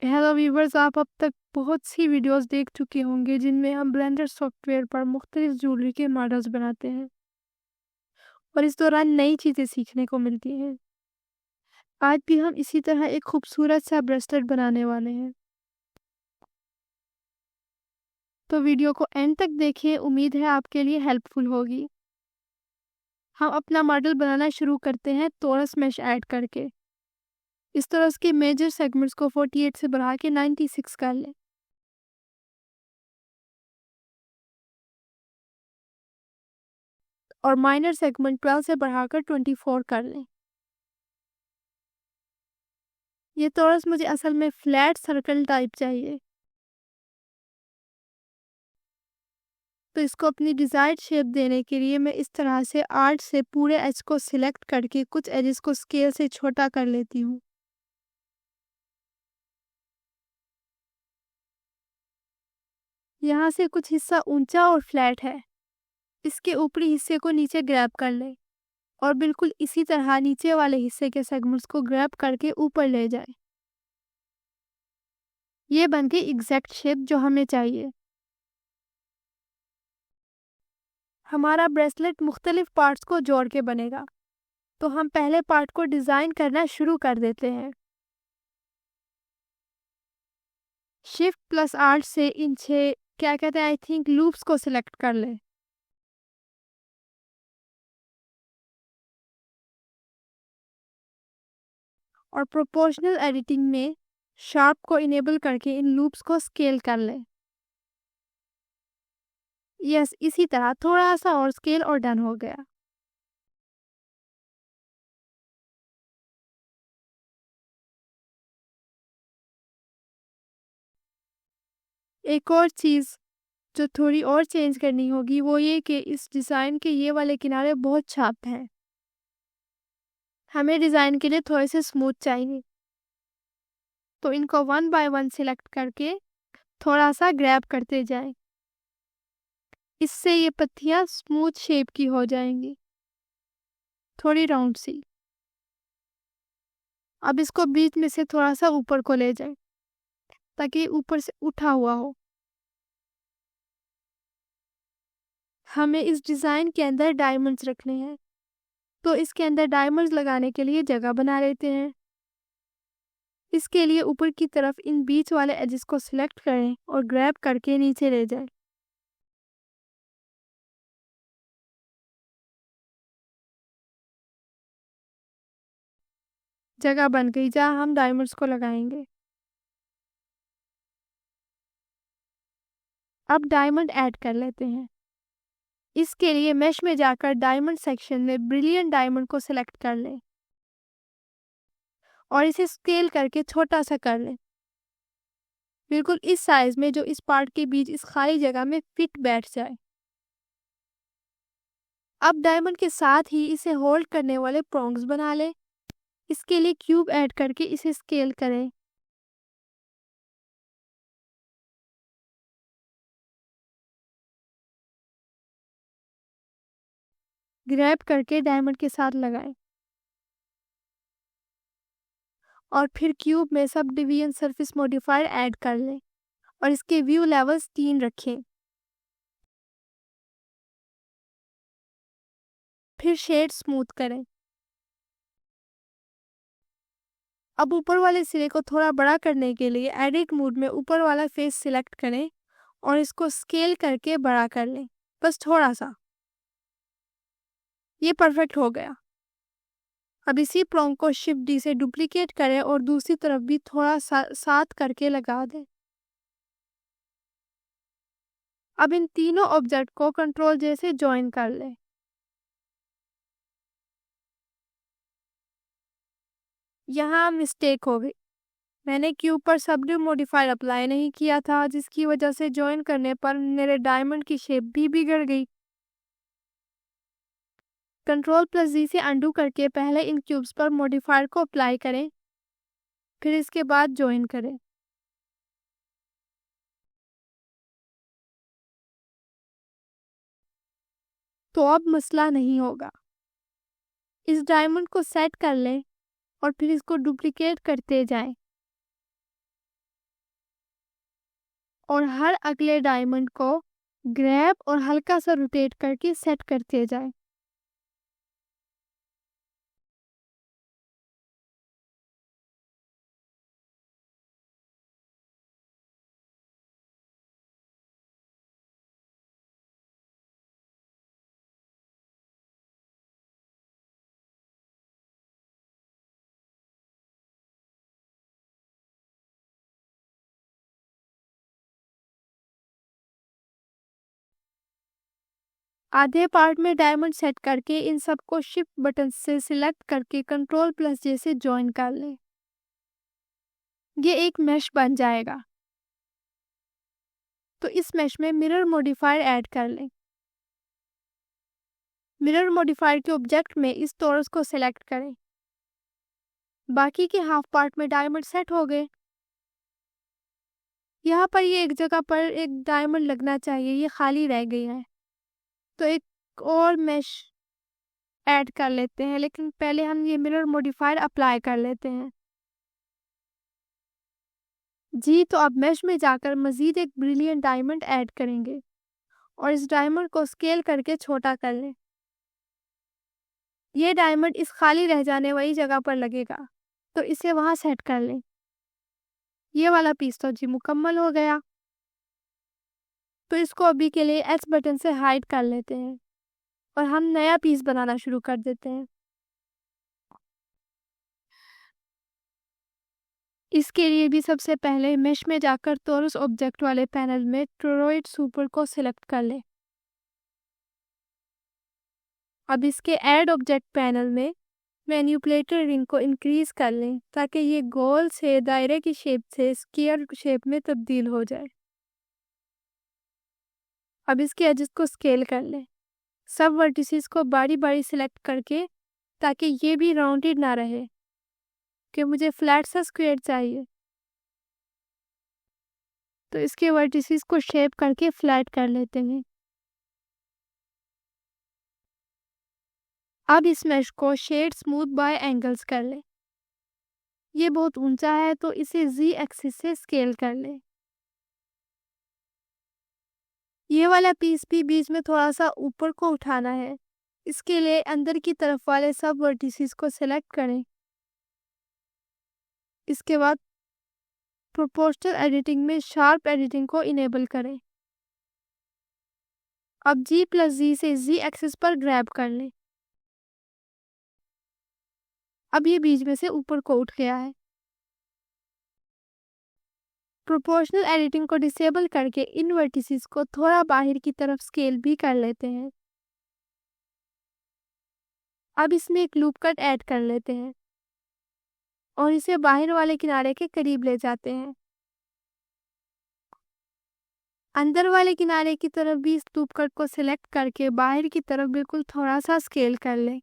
Hello viewers, आप अब तक बहुत सी वीडियोस देख चुके होंगे जिनमें हम ब्लेंडर सॉफ्टवेयर पर मुख्तलिफ ज्वेलरी के मॉडल्स बनाते हैं और इस दौरान नई चीज़ें सीखने को मिलती हैं। आज भी हम इसी तरह एक खूबसूरत सा ब्रेसलेट बनाने वाले हैं। तो वीडियो को एंड तक देखें, उम्मीद है आपके लिए हेल्पफुल होगी। हम अपना मॉडल बनाना शुरू करते हैं टॉरस मैश ऐड करके। इस टॉरस के मेजर सेगमेंट्स को 48 से बढ़ा के 96 कर लें और माइनर सेगमेंट 12 से बढ़ाकर 24 कर लें। ये टॉरस मुझे असल में फ्लैट सर्कल टाइप चाहिए, तो इसको अपनी डिज़ायर्ड शेप देने के लिए मैं इस तरह से आर्ट से पूरे एज को सिलेक्ट करके कुछ एजेस को स्केल से छोटा कर लेती हूँ। यहाँ से कुछ हिस्सा ऊंचा और फ्लैट है, इसके ऊपरी हिस्से को नीचे ग्रैब कर लें और बिल्कुल इसी तरह नीचे वाले हिस्से के सेगमेंट्स को ग्रैब करके ऊपर ले जाएं। ये बन गई एग्जैक्ट शेप जो हमें चाहिए। हमारा ब्रेसलेट मुख्तलिफ पार्ट्स को जोड़ के बनेगा, तो हम पहले पार्ट को डिज़ाइन करना शुरू कर देते हैं। शिफ्ट प्लस आर्ट से इन 6 क्या कहते हैं आई थिंक लूप्स को सिलेक्ट कर लें और प्रोपोर्शनल एडिटिंग में शार्प को इनेबल करके इन लूप्स को स्केल कर लें। यस, इसी तरह थोड़ा सा और स्केल और डन हो गया। एक और चीज़ जो थोड़ी और चेंज करनी होगी वो ये कि इस डिज़ाइन के ये वाले किनारे बहुत शार्प हैं। हमें डिज़ाइन के लिए थोड़े से स्मूथ चाहिए, तो इनको वन बाय वन सिलेक्ट करके थोड़ा सा ग्रैब करते जाएं। इससे ये पत्तियाँ स्मूथ शेप की हो जाएंगी, थोड़ी राउंड सी। अब इसको बीच में से थोड़ा सा ऊपर को ले जाएं ताकि ऊपर से उठा हुआ हो। हमें इस डिज़ाइन के अंदर डायमंड्स रखने हैं, तो इसके अंदर डायमंड्स लगाने के लिए जगह बना लेते हैं। इसके लिए ऊपर की तरफ इन बीच वाले एजेस को सिलेक्ट करें और ग्रैब करके नीचे ले जाएं। जगह बन गई जहाँ हम डायमंड्स को लगाएंगे। अब डायमंड ऐड कर लेते हैं। इसके लिए मैश में जाकर डायमंड सेक्शन में ब्रिलियंट डायमंड को सिलेक्ट कर लें और इसे स्केल करके छोटा सा कर लें, बिल्कुल इस साइज में जो इस पार्ट के बीच इस खाली जगह में फिट बैठ जाए। अब डायमंड के साथ ही इसे होल्ड करने वाले प्रोंग्स बना लें। इसके लिए क्यूब ऐड करके इसे स्केल करें। ग्रैब करके डायमंड के साथ लगाएं और फिर क्यूब में sub division surface modifier add कर लें और इसके व्यू लेवल्स 3 रखें। फिर शेड स्मूथ करें। अब ऊपर वाले सिरे को थोड़ा बड़ा करने के लिए एडिट मोड में ऊपर वाला फेस सिलेक्ट करें और इसको स्केल करके बड़ा कर लें, बस थोड़ा सा। ये परफेक्ट हो गया। अब इसी प्रोंग को शिफ्ट डी से डुप्लीकेट करें और दूसरी तरफ भी थोड़ा सा साथ करके लगा दें। अब इन तीनों ऑब्जेक्ट को कंट्रोल जे से ज्वाइन कर लें। यहाँ मिस्टेक हो गई, मैंने क्यूब पर सबड्यू मॉडिफायर अप्लाई नहीं किया था, जिसकी वजह से ज्वाइन करने पर मेरे डायमंड की शेप भी बिगड़ गई। कंट्रोल प्लस जी से अंडू करके पहले इन क्यूब्स पर मॉडिफायर को अप्लाई करें, फिर इसके बाद ज्वाइन करें। तो अब मसला नहीं होगा। इस डायमंड को सेट कर लें और फिर इसको डुप्लीकेट करते जाएं। और हर अगले डायमंड को ग्रैब और हल्का सा रोटेट करके सेट करते जाए। आधे पार्ट में डायमंड सेट करके इन सबको शिफ्ट बटन से सिलेक्ट करके Ctrl+J से ज्वाइन कर लें। ये एक मैश बन जाएगा। तो इस मैश में मिरर मॉडिफायर ऐड कर लें। मिरर मॉडिफायर के ऑब्जेक्ट में इस टोरस को सिलेक्ट करें। बाकी के हाफ पार्ट में डायमंड सेट हो गए। यहाँ पर ये एक जगह पर एक डायमंड लगना चाहिए, ये खाली रह गई है, तो एक और मैश ऐड कर लेते हैं, लेकिन पहले हम ये मिरर मॉडिफायर अप्लाई कर लेते हैं। जी, तो अब मैश में जाकर मज़ीद एक ब्रिलियंट डायमंड ऐड करेंगे और इस डायमंड को स्केल करके छोटा कर लें। ये डायमंड इस खाली रह जाने वाली जगह पर लगेगा, तो इसे वहाँ सेट कर लें। ये वाला पीस तो जी मुकम्मल हो गया। तो इसको अभी के लिए एस बटन से हाइड कर लेते हैं और हम नया पीस बनाना शुरू कर देते हैं। इसके लिए भी सबसे पहले मेश में जाकर टोरस ऑब्जेक्ट वाले पैनल में टोरॉइड सुपर को सिलेक्ट कर लें। अब इसके ऐड ऑब्जेक्ट पैनल में मैनिपुलेटर रिंग को इंक्रीज कर लें ताकि ये गोल से दायरे की शेप से स्क्वायर शेप में तब्दील हो जाए। अब इसके एजेस को स्केल कर लें, सब वर्टिसेस को बारी बारी सिलेक्ट करके, ताकि ये भी राउंडेड ना रहे कि मुझे फ्लैट सा स्क्वायर चाहिए। तो इसके वर्टिसेस को शेप करके फ्लैट कर लेते हैं। अब इस मैश को शेड स्मूथ बाय एंगल्स कर लें। ये बहुत ऊंचा है तो इसे जी एक्सिस से स्केल कर लें। ये वाला पीस भी बीच में थोड़ा सा ऊपर को उठाना है, इसके लिए अंदर की तरफ वाले सब वर्टिसेस को सेलेक्ट करें। इसके बाद प्रोपोर्शनल एडिटिंग में शार्प एडिटिंग को इनेबल करें। अब G+G से जी एक्सिस पर ग्रैब कर लें। अब ये बीच में से ऊपर को उठ गया है। प्रोपोर्शनल एडिटिंग को डिसेबल करके इन वर्टिसेस को थोड़ा बाहर की तरफ स्केल भी कर लेते हैं। अब इसमें एक लूप कट ऐड कर लेते हैं और इसे बाहर वाले किनारे के करीब ले जाते हैं। अंदर वाले किनारे की तरफ भी इस लूप कट को सिलेक्ट करके बाहर की तरफ बिल्कुल थोड़ा सा स्केल कर लें।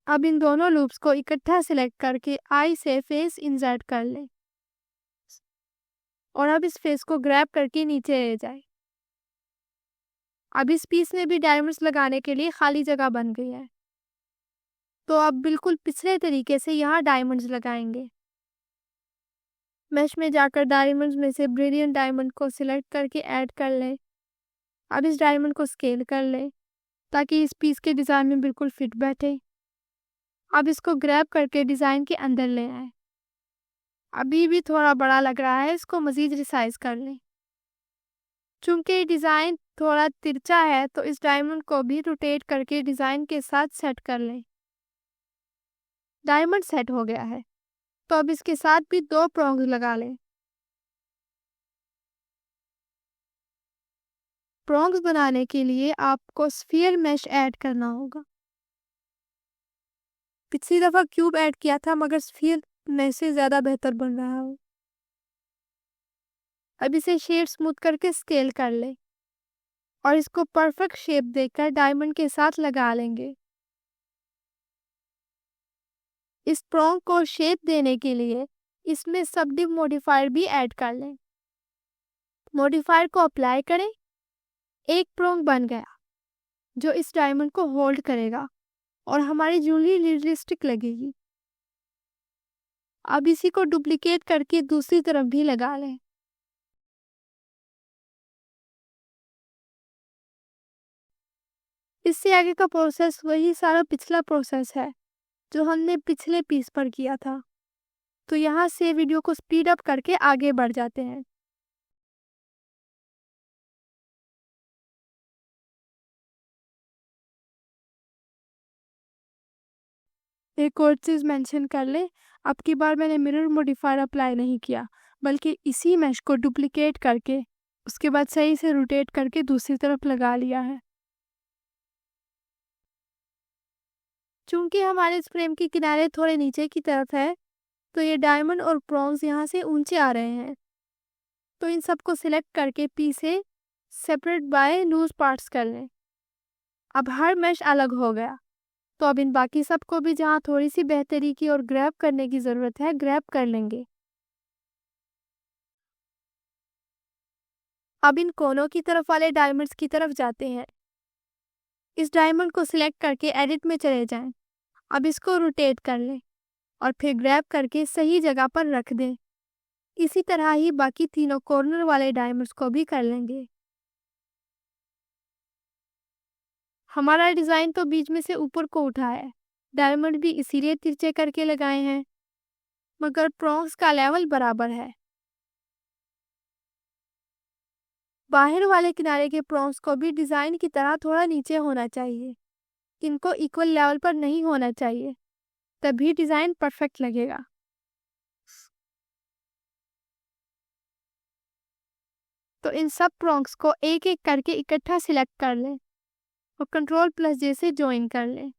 अब इन दोनों लूप्स को इकट्ठा सिलेक्ट करके आई से फेस इंसर्ट कर लें और अब इस फेस को ग्रैब करके नीचे ले जाए। अब इस पीस में भी डायमंड्स लगाने के लिए खाली जगह बन गई है, तो अब बिल्कुल पिछले तरीके से यहाँ डायमंड्स लगाएंगे। मैश में जाकर डायमंड्स में से ब्रिलियंट डायमंड को सिलेक्ट करके ऐड कर लें। अब इस डायमंड को स्केल कर लें ताकि इस पीस के डिज़ाइन में बिल्कुल फिट बैठे। अब इसको ग्रैब करके डिज़ाइन के अंदर ले आए। अभी भी थोड़ा बड़ा लग रहा है, इसको मज़ीद रिसाइज कर लें। चूंकि डिज़ाइन थोड़ा तिरछा है तो इस डायमंड को भी रोटेट करके डिज़ाइन के साथ सेट कर लें। डायमंड सेट हो गया है, तो अब इसके साथ भी 2 प्रोंग्स लगा लें। प्रोंग्स बनाने के लिए आपको स्फीयर मैश ऐड करना होगा। पिछली दफ़ा क्यूब ऐड किया था मगर स्फीयर मैश से ज़्यादा बेहतर बन रहा है। अब इसे शेप स्मूथ करके स्केल कर लें और इसको परफेक्ट शेप देकर डायमंड के साथ लगा लेंगे। इस प्रोंग को शेप देने के लिए इसमें सबडिव मॉडिफायर भी ऐड कर लें। मॉडिफायर को अप्लाई करें, एक प्रोंग बन गया जो इस डायमंड को होल्ड करेगा और हमारी ज्वेलरी रियलिस्टिक लगेगी। अब इसी को डुप्लीकेट करके दूसरी तरफ भी लगा लें। इससे आगे का प्रोसेस वही सारा पिछला प्रोसेस है जो हमने पिछले पीस पर किया था। तो यहाँ से वीडियो को स्पीड अप करके आगे बढ़ जाते हैं। एक और चीज़ मेंशन कर ले, अब की बार मैंने मिरर मॉडिफायर अप्लाई नहीं किया, बल्कि इसी मैश को डुप्लीकेट करके उसके बाद सही से रोटेट करके दूसरी तरफ लगा लिया है। चूंकि हमारे इस फ्रेम के किनारे थोड़े नीचे की तरफ है, तो ये डायमंड और प्रॉन्स यहाँ से ऊंचे आ रहे हैं। तो इन सबको सिलेक्ट करके पी से सेपरेट बाय लूज पार्ट्स कर लें। अब हर मैश अलग हो गया। तो अब इन बाकी सबको भी जहाँ थोड़ी सी बेहतरी की और ग्रैब करने की ज़रूरत है, ग्रैब कर लेंगे। अब इन कोनों की तरफ वाले डायमंड्स की तरफ जाते हैं। इस डायमंड को सिलेक्ट करके एडिट में चले जाएं। अब इसको रोटेट कर लें और फिर ग्रैब करके सही जगह पर रख दें। इसी तरह ही बाकी तीनों कॉर्नर वाले डायमंड्स को भी कर लेंगे। हमारा डिज़ाइन तो बीच में से ऊपर को उठा है, डायमंड भी इसीलिए तिरछे करके लगाए हैं, मगर प्रॉन्स का लेवल बराबर है। बाहर वाले किनारे के प्रॉन्स को भी डिज़ाइन की तरह थोड़ा नीचे होना चाहिए। इनको इक्वल लेवल पर नहीं होना चाहिए, तभी डिज़ाइन परफेक्ट लगेगा। तो इन सब प्रॉन्स को एक एक करके इकट्ठा सिलेक्ट कर लें और कंट्रोल प्लस जे से ज्वाइन कर लें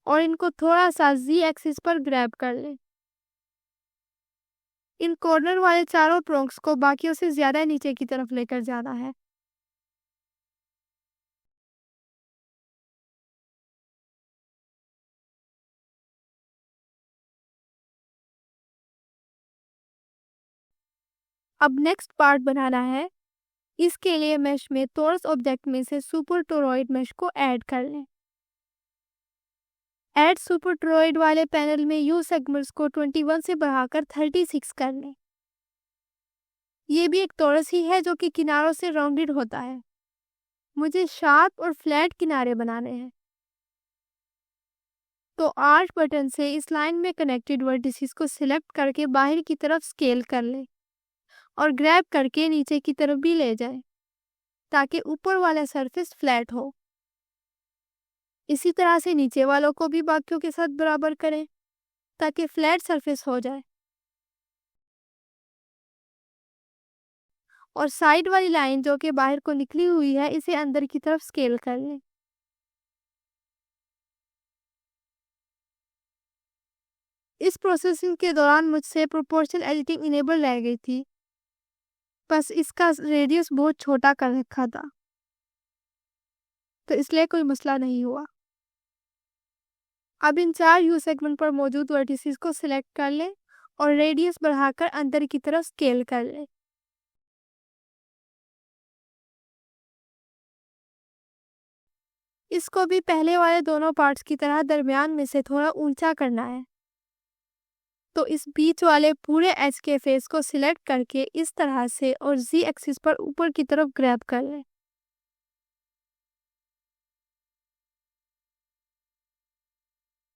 और इनको थोड़ा सा जी एक्सिस पर ग्रैब कर लें। इन कॉर्नर वाले चारों प्रॉन्स को बाकियों से ज़्यादा नीचे की तरफ लेकर जाना है। अब नेक्स्ट पार्ट बनाना है। इसके लिए मैश में टॉरस ऑब्जेक्ट में से सुपर टोरॉइड मैश को ऐड कर लें। ऐड सुपर टोरॉइड वाले पैनल में यू सेगमेंट्स को 21 से बढ़ाकर 36 कर लें। ये भी एक टॉरस ही है जो कि किनारों से राउंडेड होता है। मुझे शार्प और फ्लैट किनारे बनाने हैं, तो आर्ट बटन से इस लाइन में कनेक्टेड वर्टिसेस को सिलेक्ट करके बाहर की तरफ स्केल कर लें और ग्रैब करके नीचे की तरफ भी ले जाएं, ताकि ऊपर वाला सरफेस फ्लैट हो। इसी तरह से नीचे वालों को भी बाकियों के साथ बराबर करें, ताकि फ्लैट सरफेस हो जाए। और साइड वाली लाइन जो कि बाहर को निकली हुई है, इसे अंदर की तरफ स्केल कर लें। इस प्रोसेसिंग के दौरान मुझसे प्रोपोर्शनल एडिटिंग इनेबल रह गई थी, बस इसका रेडियस बहुत छोटा कर रखा था, तो इसलिए कोई मसला नहीं हुआ। अब इन 4 यू सेगमेंट पर मौजूद वर्टिसेस को सिलेक्ट कर लें और रेडियस बढ़ाकर अंदर की तरफ स्केल कर लें। इसको भी पहले वाले दोनों पार्ट्स की तरह दरमियान में से थोड़ा ऊंचा करना है। तो इस बीच वाले पूरे एज के फेस को सिलेक्ट करके इस तरह से और जी एक्सिस पर ऊपर की तरफ ग्रैब कर लें।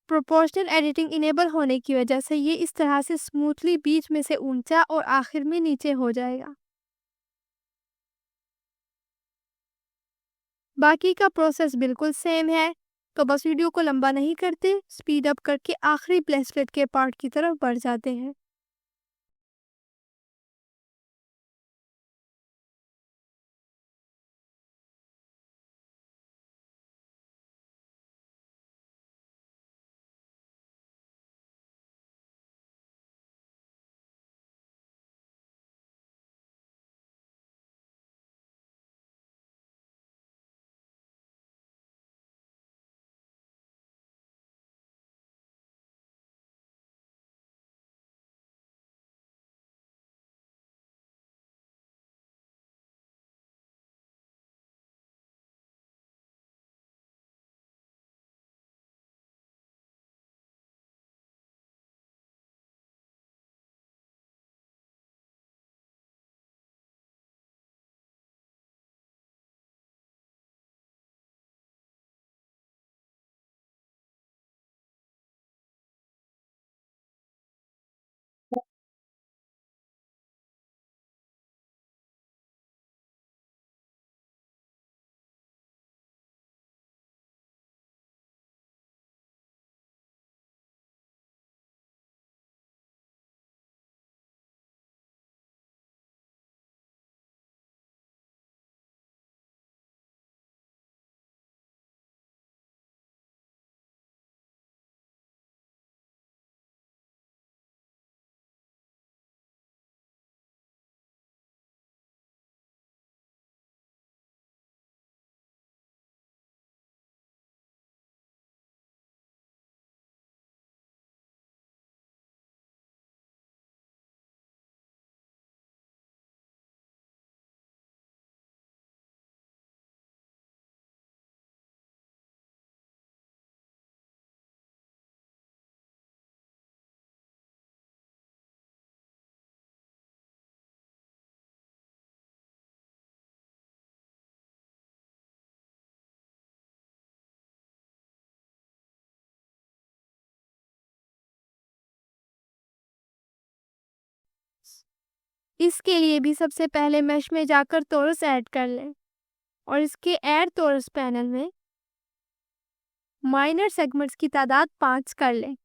प्रोपोर्शनल एडिटिंग इनेबल होने की वजह से ये इस तरह से स्मूथली बीच में से ऊंचा और आखिर में नीचे हो जाएगा। बाकी का प्रोसेस बिल्कुल सेम है, तो बस वीडियो को लंबा नहीं करते, स्पीड अप करके आखिरी ब्रेसलेट के पार्ट की तरफ बढ़ जाते हैं। इसके लिए भी सबसे पहले मैश में जाकर टोरस ऐड कर लें और इसके ऐड टोरस पैनल में माइनर सेगमेंट्स की तादाद 5 कर लें।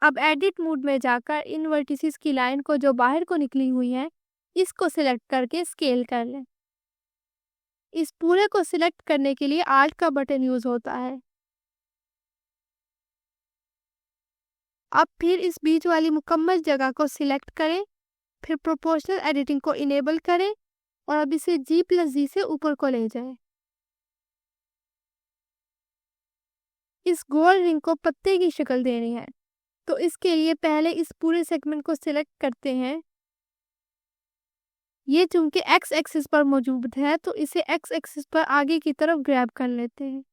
अब एडिट मोड में जाकर इन वर्टिसेस की लाइन को जो बाहर को निकली हुई है इसको सिलेक्ट करके स्केल कर लें। इस पूरे को सिलेक्ट करने के लिए आल्ट का बटन यूज होता है। अब फिर इस बीच वाली मुकम्मल जगह को सिलेक्ट करें, फिर प्रोपोर्शनल एडिटिंग को इनेबल करें और अब इसे G+G से ऊपर को ले जाएं। इस गोल रिंग को पत्ते की शक्ल देनी है, तो इसके लिए पहले इस पूरे सेगमेंट को सिलेक्ट करते हैं। ये चूंकि एक्स एक्सिस पर मौजूद है तो इसे एक्स एक्सिस पर आगे की तरफ ग्रैब कर लेते हैं।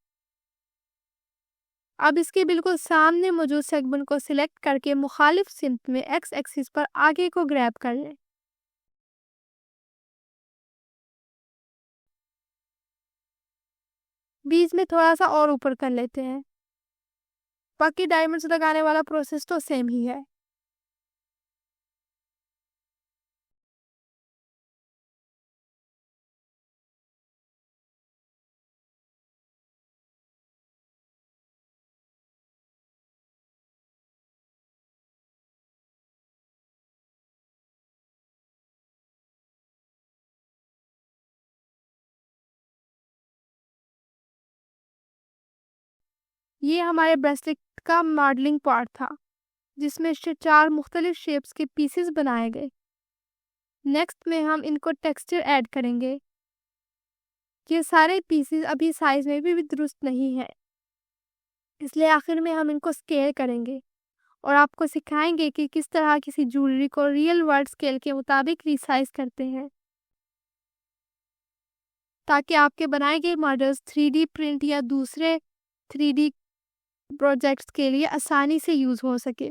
अब इसके बिल्कुल सामने मौजूद सेगमेंट को सिलेक्ट करके मुखालिफ सिम्त में एक्स एक्सिस पर आगे को ग्रैब कर लें। बीच में थोड़ा सा और ऊपर कर लेते हैं। बाकी डायमंड्स लगाने वाला प्रोसेस तो सेम ही है। ये हमारे ब्रेसलेट का मॉडलिंग पार्ट था जिसमें से 4 मुख्तलिफ शेप्स के पीसेस बनाए गए। नेक्स्ट में हम इनको टेक्सचर ऐड करेंगे। ये सारे पीसेस अभी साइज में भी दुरुस्त नहीं है, इसलिए आखिर में हम इनको स्केल करेंगे और आपको सिखाएंगे कि किस तरह किसी ज्वेलरी को रियल वर्ल्ड स्केल के मुताबिक रिसाइज करते हैं, ताकि आपके बनाए गए मॉडल्स 3D प्रिंट या दूसरे 3D प्रोजेक्ट्स के लिए आसानी से यूज़ हो सके।